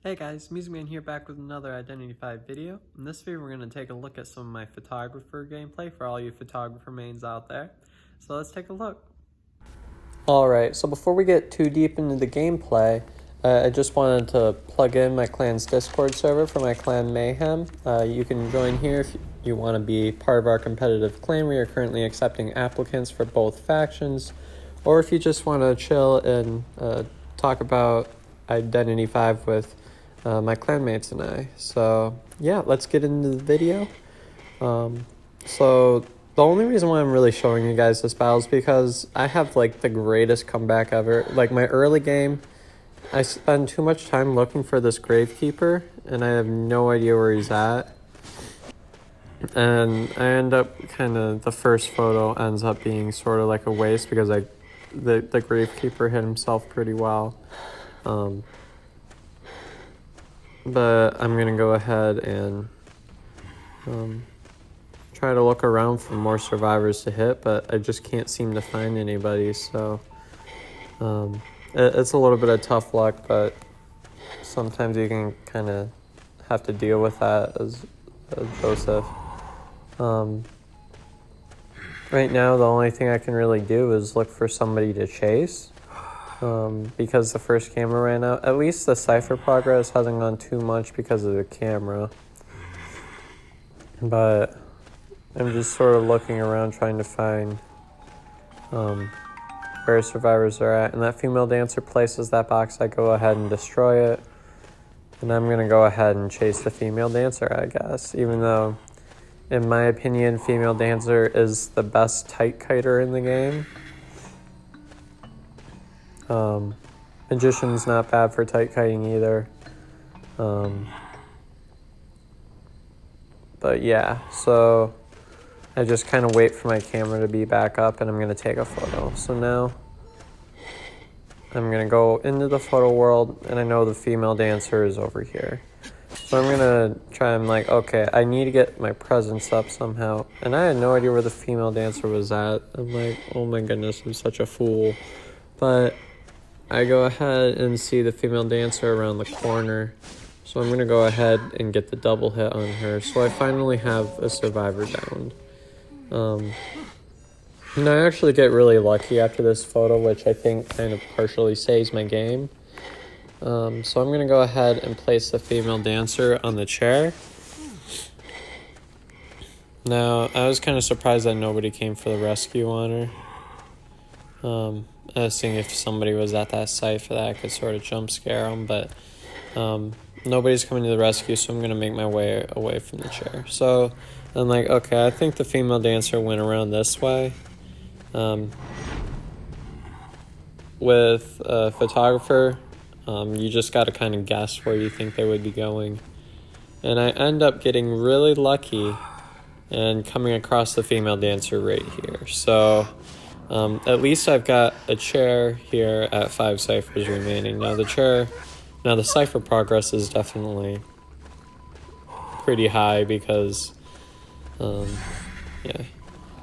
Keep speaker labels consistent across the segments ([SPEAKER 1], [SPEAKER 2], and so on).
[SPEAKER 1] Hey guys, MusicMan here back with another Identity V video. In this video we're going to take a look at some of my photographer gameplay for all you photographer mains out there. So let's take a look. Alright, so before we get too deep into the gameplay, I just wanted to plug in my clan's Discord server for my clan Mayhem. You can join here if you want to be part of our competitive clan. We are currently accepting applicants for both factions, or if you just want to chill and talk about Identity V with my clanmates and I. So yeah, let's get into the video. So the only reason why I'm really showing you guys this battle is because I have like the greatest comeback ever. Like my early game, I spend too much time looking for this Gravekeeper and I have no idea where he's at. And I end up the first photo ends up being sort of like a waste because the Gravekeeper hit himself pretty well. But I'm going to go ahead and try to look around for more survivors to hit, but I just can't seem to find anybody, so it's a little bit of tough luck, but sometimes you can kind of have to deal with that as Joseph. Right now, the only thing I can really do is look for somebody to chase. Because the first camera ran out. At least the cipher progress hasn't gone too much because of the camera. But I'm just sort of looking around trying to find where survivors are at. And that female dancer places that box, I go ahead and destroy it. And I'm going to go ahead and chase the female dancer, I guess. Even though, in my opinion, female dancer is the best tight kiter in the game. Magician's not bad for tight kiting either. But yeah, so I just kind of wait for my camera to be back up and I'm going to take a photo. So now I'm going to go into the photo world and I know the female dancer is over here. So I'm going to try and okay, I need to get my presence up somehow. And I had no idea where the female dancer was at. I'm like, oh my goodness, I'm such a fool. But I go ahead and see the female dancer around the corner. So I'm going to go ahead and get the double hit on her. So I finally have a survivor downed. And I actually get really lucky after this photo, which I think kind of partially saves my game. So I'm going to go ahead and place the female dancer on the chair. Now, I was kind of surprised that nobody came for the rescue on her. I was seeing if somebody was at that site for that, I could sort of jump scare them, but nobody's coming to the rescue, so I'm going to make my way away from the chair. So I'm like, okay, I think the female dancer went around this way. With a photographer, you just got to kind of guess where you think they would be going. And I end up getting really lucky and coming across the female dancer right here. So at least I've got a chair here at 5 ciphers remaining. Now the cipher progress is definitely pretty high because, yeah.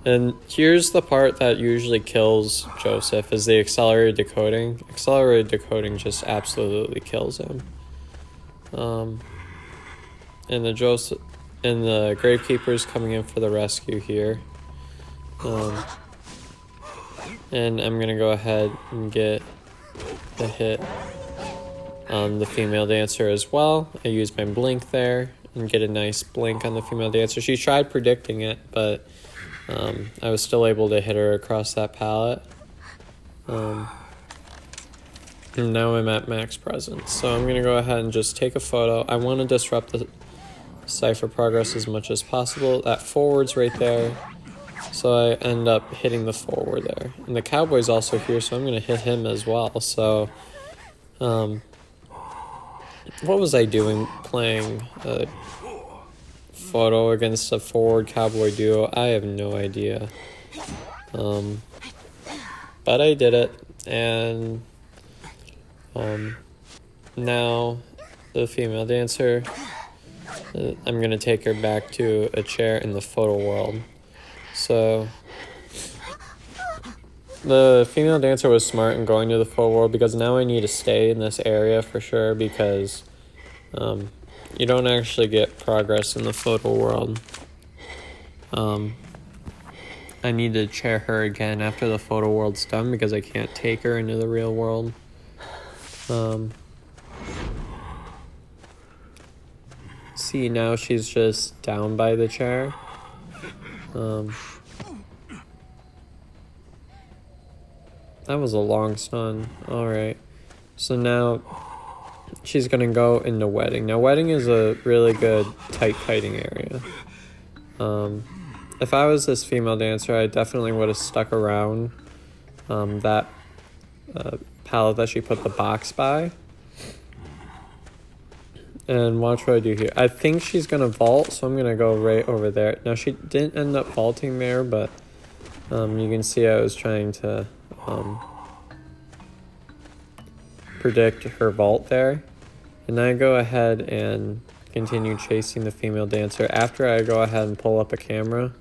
[SPEAKER 1] And here's the part that usually kills Joseph is the accelerated decoding. Accelerated decoding just absolutely kills him. And the Gravekeeper's coming in for the rescue here. And I'm going to go ahead and get the hit on the female dancer as well. I use my blink there and get a nice blink on the female dancer. She tried predicting it, but I was still able to hit her across that pallet. And now I'm at max presence. So I'm going to go ahead and just take a photo. I want to disrupt the cipher progress as much as possible. That forward's right there. So I end up hitting the forward there. And the cowboy's also here, so I'm going to hit him as well. So, what was I doing playing a photo against a forward cowboy duo? I have no idea. But I did it. And now the female dancer, I'm going to take her back to a chair in the photo world. So the female dancer was smart in going to the photo world because now I need to stay in this area for sure because You don't actually get progress in the photo world. I need to chair her again after the photo world's done because I can't take her into the real world. See, now she's just down by the chair. That was a long stun. Alright. So now she's gonna go into wedding. Now wedding is a really good tight kiting area. If I was this female dancer, I definitely would have stuck around that pallet that she put the box by. And watch what I do here. I think she's gonna vault, so I'm gonna go right over there. Now she didn't end up vaulting there, but you can see I was trying to predict her vault there. And I go ahead and continue chasing the female dancer after I go ahead and pull up a camera,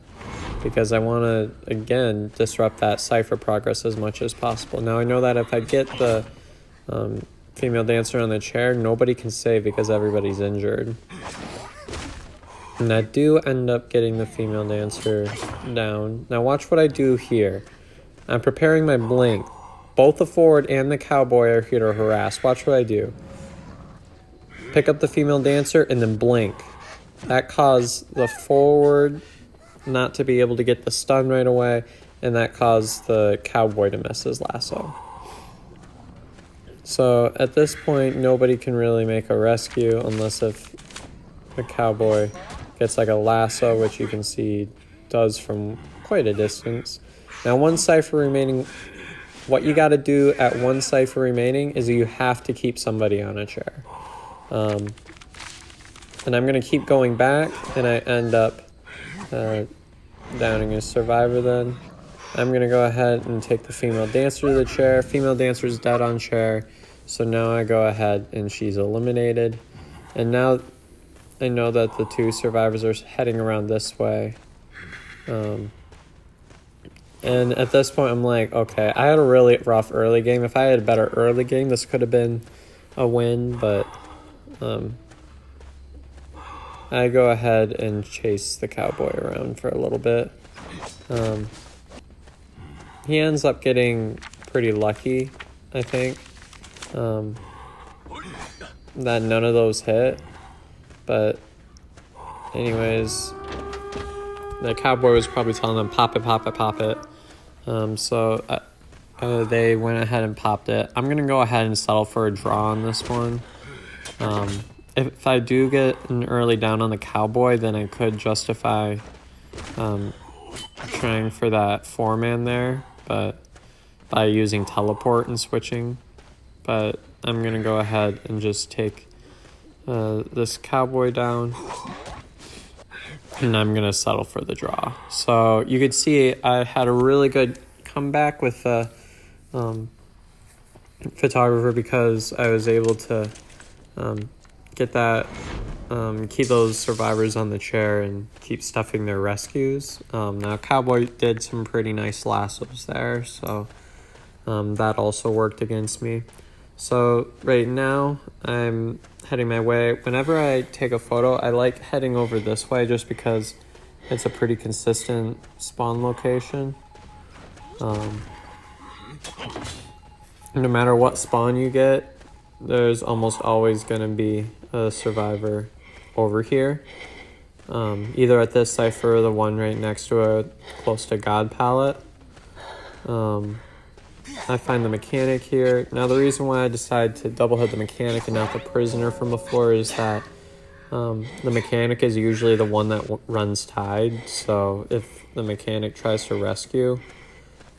[SPEAKER 1] because I want to, again, disrupt that cipher progress as much as possible. Now I know that if I get the female dancer on the chair, nobody can save because everybody's injured. And I do end up getting the female dancer down. Now watch what I do here. I'm preparing my blink. Both the forward and the cowboy are here to harass. Watch what I do. Pick up the female dancer and then blink. That caused the forward not to be able to get the stun right away, and that caused the cowboy to miss his lasso. So at this point, nobody can really make a rescue unless if the cowboy gets like a lasso, which you can see does from quite a distance. Now, one cipher remaining. What you got to do at one cipher remaining is you have to keep somebody on a chair. And I'm going to keep going back, and I end up downing a survivor then. I'm going to go ahead and take the female dancer to the chair. Female dancer's dead on chair. So now I go ahead and she's eliminated. And now I know that the two survivors are heading around this way. And at this point I'm like, okay, I had a really rough early game. If I had a better early game, this could have been a win, but I go ahead and chase the cowboy around for a little bit. He ends up getting pretty lucky, I think, that none of those hit. But anyways, the cowboy was probably telling them, pop it, pop it, pop it. So they went ahead and popped it. I'm going to go ahead and settle for a draw on this one. If I do get an early down on the cowboy, then I could justify trying for that 4-man there, but by using teleport and switching. But I'm going to go ahead and just take this cowboy down, and I'm going to settle for the draw. So you could see I had a really good comeback with the photographer because I was able to get that, keep those survivors on the chair and keep stuffing their rescues. Now Cowboy did some pretty nice lassos there, so that also worked against me. So right now I'm heading my way. Whenever I take a photo, I like heading over this way just because it's a pretty consistent spawn location. No matter what spawn you get, there's almost always going to be a survivor over here. Either at this cipher or the one right next to it, close to God Palette. I find the mechanic here. Now the reason why I decided to double hit the mechanic and not the prisoner from before is that the mechanic is usually the one that runs Tide. So if the mechanic tries to rescue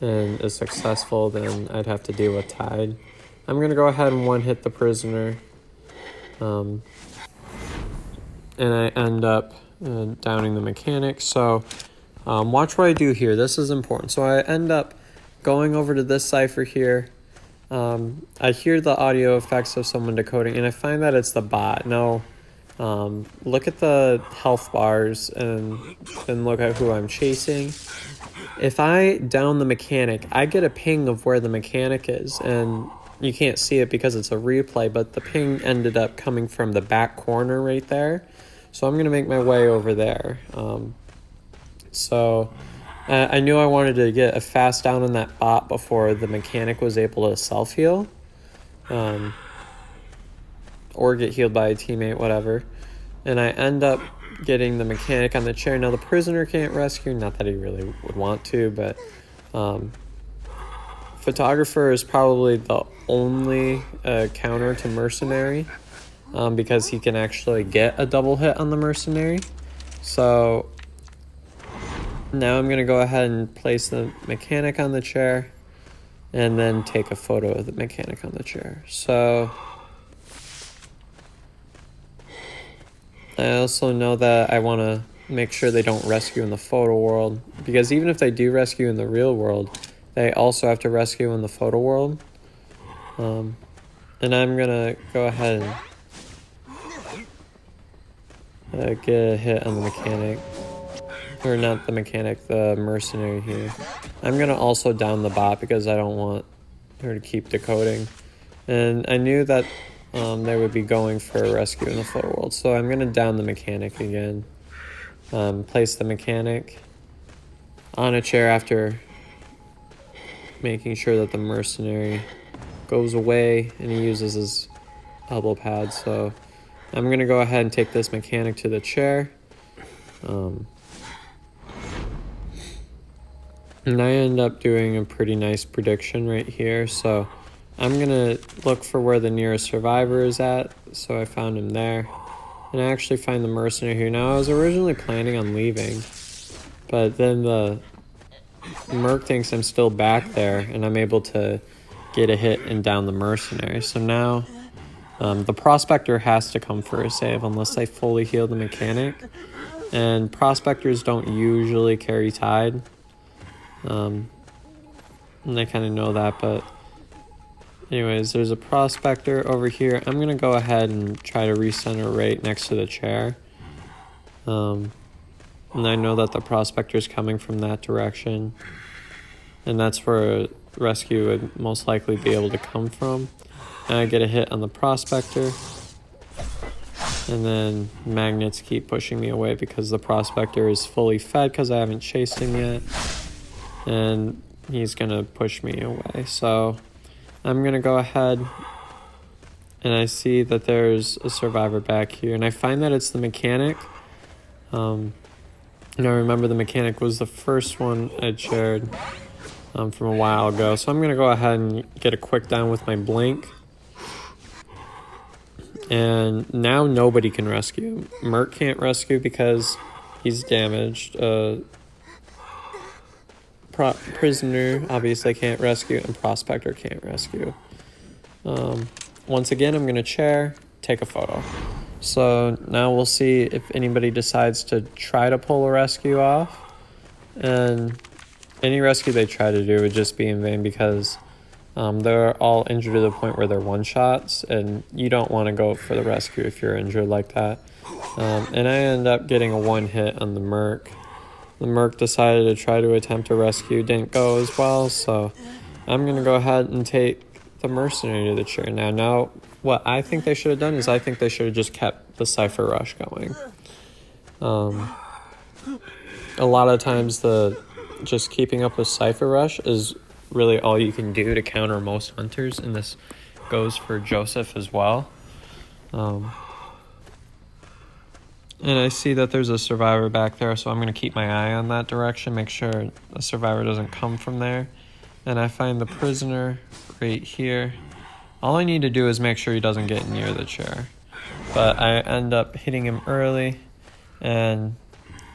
[SPEAKER 1] and is successful, then I'd have to deal with Tide. I'm going to go ahead and one-hit the prisoner. And I end up downing the mechanic. So watch what I do here. This is important. So I end up going over to this cipher here. I hear the audio effects of someone decoding, and I find that it's the bot. Now, look at the health bars and look at who I'm chasing. If I down the mechanic, I get a ping of where the mechanic is, and you can't see it because it's a replay, but the ping ended up coming from the back corner right there. So I'm going to make my way over there. I knew I wanted to get a fast down on that bot before the mechanic was able to self-heal. Or get healed by a teammate, whatever. And I end up getting the mechanic on the chair. Now the prisoner can't rescue, not that he really would want to, but photographer is probably the only counter to mercenary, because he can actually get a double hit on the mercenary. So now I'm going to go ahead and place the mechanic on the chair and then take a photo of the mechanic on the chair. So I also know that I want to make sure they don't rescue in the photo world, because even if they do rescue in the real world, they also have to rescue in the photo world. And I'm going to go ahead and get a hit on the mechanic. Or not the mechanic, the mercenary here. I'm going to also down the bot because I don't want her to keep decoding. And I knew that they would be going for a rescue in the photo world. So I'm going to down the mechanic again. Place the mechanic on a chair after making sure that the mercenary goes away and he uses his elbow pad. So I'm going to go ahead and take this mechanic to the chair. And I end up doing a pretty nice prediction right here. So I'm going to look for where the nearest survivor is at. So I found him there. And I actually find the mercenary here. Now, I was originally planning on leaving, but then the merc thinks I'm still back there, and I'm able to get a hit and down the mercenary. So now the prospector has to come for a save unless I fully heal the mechanic. And prospectors don't usually carry tide. And I kind of know that, but anyways, there's a prospector over here. I'm going to go ahead and try to recenter right next to the chair. And I know that the prospector is coming from that direction. And that's where a rescue would most likely be able to come from. And I get a hit on the prospector. And then magnets keep pushing me away because the prospector is fully fed because I haven't chased him yet. And he's going to push me away. So I'm going to go ahead, and I see that there's a survivor back here. And I find that it's the mechanic. And I remember the mechanic was the first one I'd shared from a while ago. So I'm going to go ahead and get a quick down with my blink. And now nobody can rescue. Merc can't rescue because he's damaged. Prisoner obviously can't rescue, and prospector can't rescue. Once again, I'm going to chair, take a photo. So now we'll see if anybody decides to try to pull a rescue off. And any rescue they try to do would just be in vain because they're all injured to the point where they're one-shots, and you don't want to go for the rescue if you're injured like that. And I end up getting a one hit on the merc. The merc decided to try to attempt a rescue, didn't go as well, so I'm going to go ahead and take the mercenary to the chair. Now, what I think they should have done is I think they should have just kept the Cypher Rush going. A lot of times just keeping up with Cypher Rush is really all you can do to counter most hunters, and this goes for Joseph as well. And I see that there's a survivor back there, so I'm going to keep my eye on that direction, make sure the survivor doesn't come from there. And I find the prisoner right here. All I need to do is make sure he doesn't get near the chair. But I end up hitting him early, and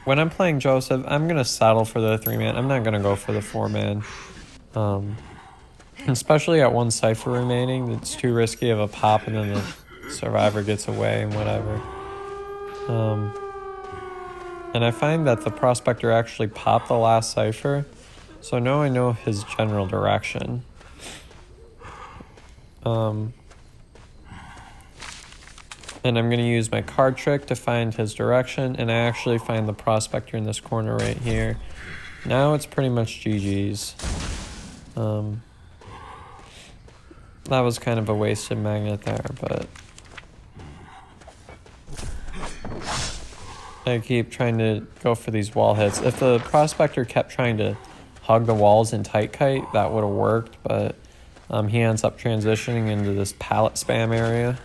[SPEAKER 1] when I'm playing Joseph, I'm going to settle for the 3-man. I'm not going to go for the 4-man. Especially at one Cypher remaining, it's too risky of a pop, and then the survivor gets away and whatever. And I find that the prospector actually popped the last Cypher, so now I know his general direction. And I'm going to use my card trick to find his direction, and I actually find the prospector in this corner right here. Now it's pretty much GG's. that was kind of a wasted magnet there, but I keep trying to go for these wall hits. If the prospector kept trying to hug the walls in tight kite, that would have worked, but he ends up transitioning into this pallet spam area.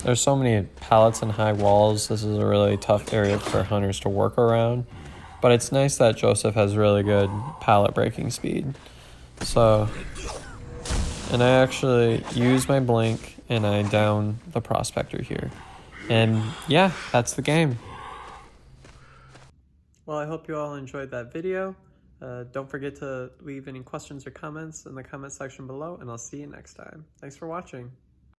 [SPEAKER 1] There's so many pallets and high walls. This is a really tough area for hunters to work around, but it's nice that Joseph has really good pallet breaking speed. So, and I actually use my blink and I down the prospector here. And yeah, that's the game. Well, I hope you all enjoyed that video. Don't forget to leave any questions or comments in the comment section below, and I'll see you next time. Thanks for watching.